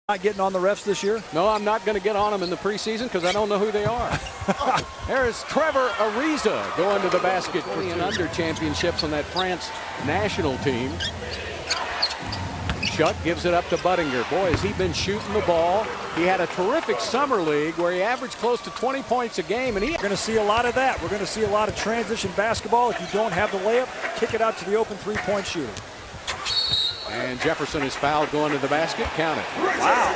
Not getting on the refs this year? No, I'm not going to get on them in the preseason because I don't know who they are. There's Trevor Ariza going to the basket for the under championships on that France national team. Chuck gives it up to Buttinger. Boy, has he been shooting the ball. He had a terrific summer league where he averaged close to 20 points a game. And we're going to see a lot of that. We're going to see a lot of transition basketball. If you don't have the layup, kick it out to the open three-point shooter. And Jefferson is fouled going to the basket. Count it. Wow.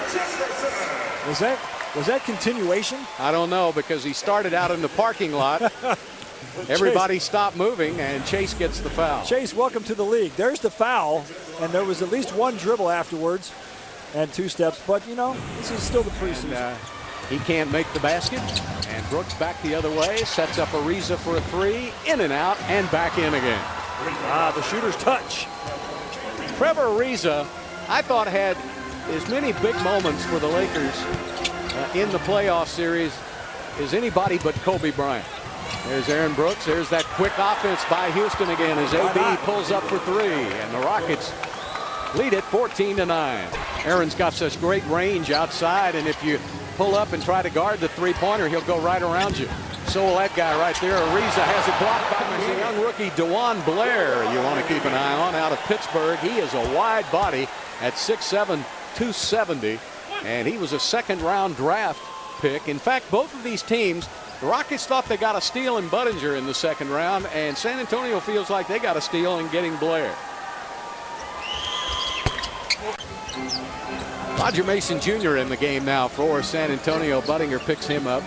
Was that continuation? I don't know, because he started out in the parking lot. Everybody stopped moving, and Chase gets the foul. Chase, welcome to the league. There's the foul, and there was at least one dribble afterwards and two steps. But, you know, this is still the preseason. And, he can't make the basket, and Brooks back the other way, sets up Ariza for a three, in and out, and back in again. The shooter's touch. Trevor Ariza, I thought, had as many big moments for the Lakers in the playoff series as anybody but Kobe Bryant. There's Aaron Brooks. There's that quick offense by Houston again as AB pulls up for three, and the Rockets lead it 14-9. Aaron's got such great range outside, and if you pull up and try to guard the three-pointer, he'll go right around you. So will that guy right there. Ariza has it blocked by the young rookie DeJuan Blair. You want to keep an eye on out of Pittsburgh. He is a wide body at 6'7", 270, and he was a second-round draft pick. In fact, both of these teams, the Rockets thought they got a steal in Buttinger in the second round, and San Antonio feels like they got a steal in getting Blair. Roger Mason Jr. in the game now for San Antonio. Buttinger picks him up.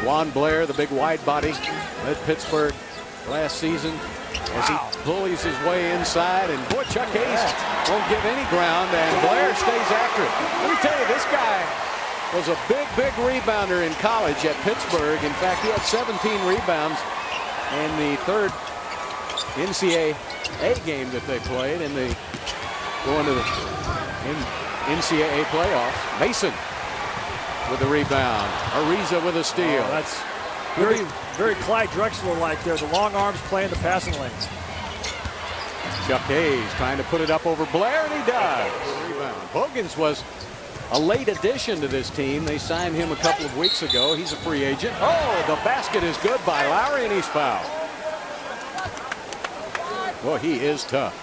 Juan Blair, the big wide body, led Pittsburgh last season as he bullies his way inside. And boy, Chuck Hayes won't give any ground, and Blair stays after it. Let me tell you, this guy was a big rebounder in college at Pittsburgh. In fact, he had 17 rebounds in the third NCAA game that they played, and they go into the NCAA playoffs. Mason with the rebound. Ariza with a steal. That's very Clyde Drexler-like there. The long arms playing the passing lanes. Chuck Hayes trying to put it up over Blair, and he does. Rebound. Bogans was a late addition to this team. They signed him a couple of weeks ago. He's a free agent. Oh, the basket is good by Lowry, and he's fouled. Boy, he is tough.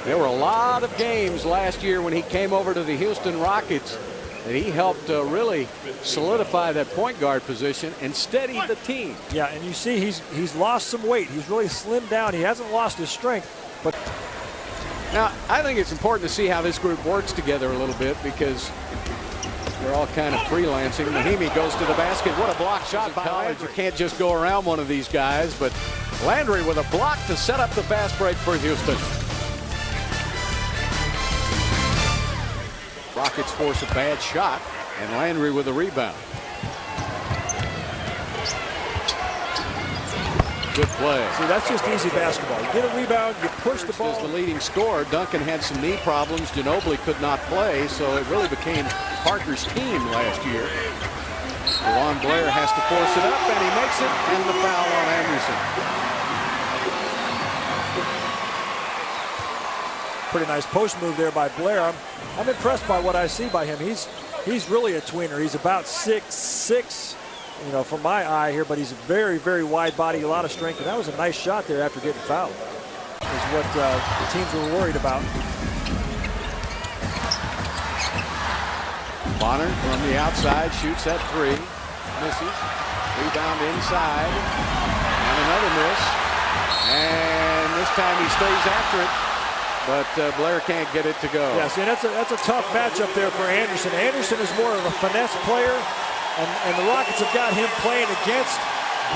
There were a lot of games last year when he came over to the Houston Rockets that he helped really solidify that point guard position and steady the team. Yeah, and you see he's lost some weight. He's really slimmed down. He hasn't lost his strength. But now, I think it's important to see how this group works together a little bit, because they're all kind of freelancing. Mahimi goes to the basket. What a block shot by Landry. You can't just go around one of these guys, but Landry with a block to set up the fast break for Houston. Rockets force a bad shot, and Landry with a rebound. Good play. See, that's just easy basketball. You get a rebound, you push the ball. As the leading scorer, Duncan had some knee problems. Ginobili could not play, so it really became Parker's team last year. DeJuan Blair has to force it up, and he makes it, and the foul on Anderson. Pretty nice post move there by Blair. I'm impressed by what I see by him. He's really a tweener. He's about 6'6", you know, from my eye here, but he's a very wide body, a lot of strength, and that was a nice shot there after getting fouled. Is what the teams were worried about. Bonner from the outside shoots that three, misses. Rebound inside, and another miss. And this time he stays after it, but Blair can't get it to go. Yeah, see, that's a tough matchup there for Anderson. Anderson is more of a finesse player, and the Rockets have got him playing against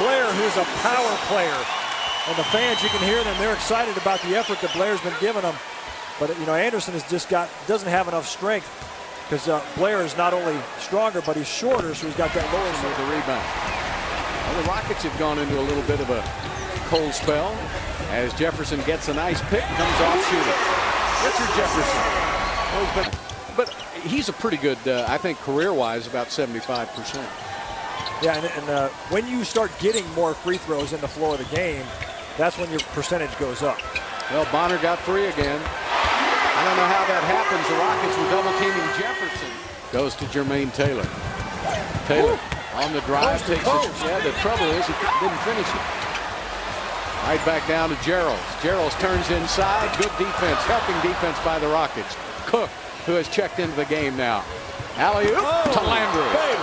Blair, who's a power player. And the fans, you can hear them, they're excited about the effort that Blair's been giving them. But, you know, Anderson has just doesn't have enough strength, because Blair is not only stronger, but he's shorter, so he's got that lower with the rebound. Well, the Rockets have gone into a little bit of a cold spell as Jefferson gets a nice pick, comes off shooting. Richard Jefferson. But he's a pretty good, I think, career-wise, about 75%. Yeah, and when you start getting more free throws in the flow of the game, that's when your percentage goes up. Well, Bonner got three again. I don't know how that happens. The Rockets were double teaming Jefferson. Goes to Jermaine Taylor. Taylor on the drive. Coast to Takes coast. it. Yeah, the trouble is he didn't finish it. Right back down to Gerald. Gerald turns inside. Good defense. Helping defense by the Rockets. Cook, who has checked into the game now. Alley-oop to Landry. Baby.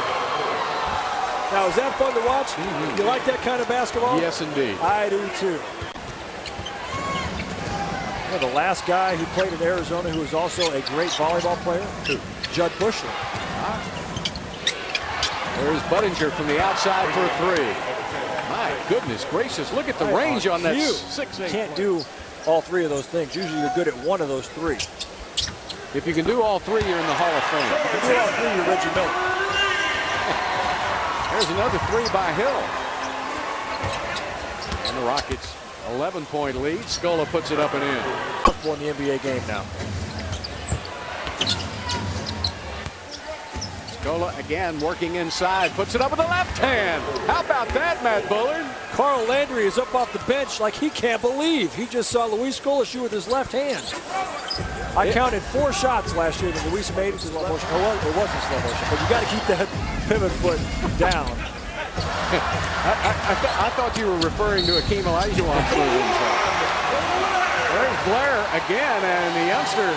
Now, is that fun to watch? You like that kind of basketball? Yes, indeed. I do, too. Yeah, the last guy who played in Arizona who was also a great volleyball player, Judd Bushler. There's Budinger from the outside for a three. My goodness gracious, look at the range on that 6'8". Can't do all three of those things. Usually you're good at one of those three. If you can do all three, you're in the Hall of Fame. If you can do all three, you're Reggie Miller. There's another three by Hill. And the Rockets 11-point lead. Scola puts it up and in. Won the NBA game now. Scola again working inside. Puts it up with the left hand. How about that, Matt Bullard? Carl Landry is up off the bench like he can't believe. He just saw Luis Scola shoot with his left hand. I counted 4 shots last year that Luis made in slow motion. It wasn't slow motion, but you got to keep that pivot foot down. I thought you were referring to Akeem Olajuwon. There's Blair again, and the youngster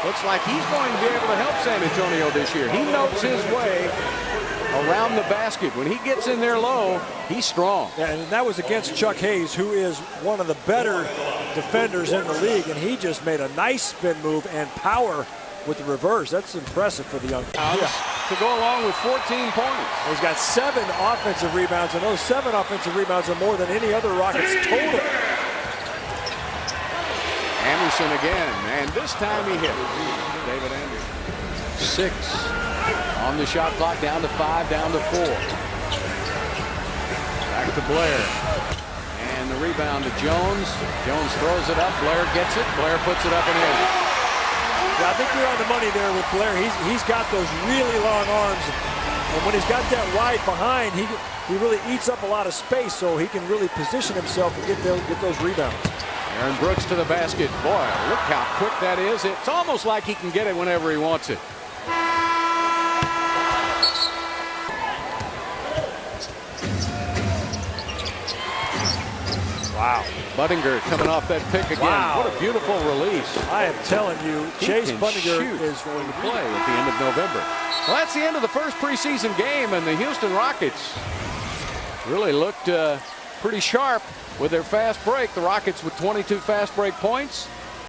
looks like he's going to be able to help San Antonio this year. He knows his way around the basket. When he gets in there low, he's strong. Yeah, and that was against Chuck Hayes, who is one of the better defenders in the league, and he just made a nice spin move and power with the reverse. That's impressive for the young man. To go along with 14 points. He's got 7 offensive rebounds, and those 7 offensive rebounds are more than any other Rockets total. Anderson again, and this time he hit. David Anderson. 6 on the shot clock, down to 5, down to 4. Back to Blair. And the rebound to Jones. Jones throws it up. Blair gets it. Blair puts it up and in. Yeah, I think you're on the money there with Blair. He's got those really long arms, and when he's got that wide behind, he really eats up a lot of space, so he can really position himself and get those rebounds. Aaron Brooks to the basket. Boy, look how quick that is. It's almost like he can get it whenever he wants it. Wow. Budinger coming off that pick again. Wow. What a beautiful release. I am telling you, Chase Budinger is going to play at the end of November. Well, that's the end of the first preseason game, and the Houston Rockets really looked pretty sharp with their fast break. The Rockets with 22 fast break points.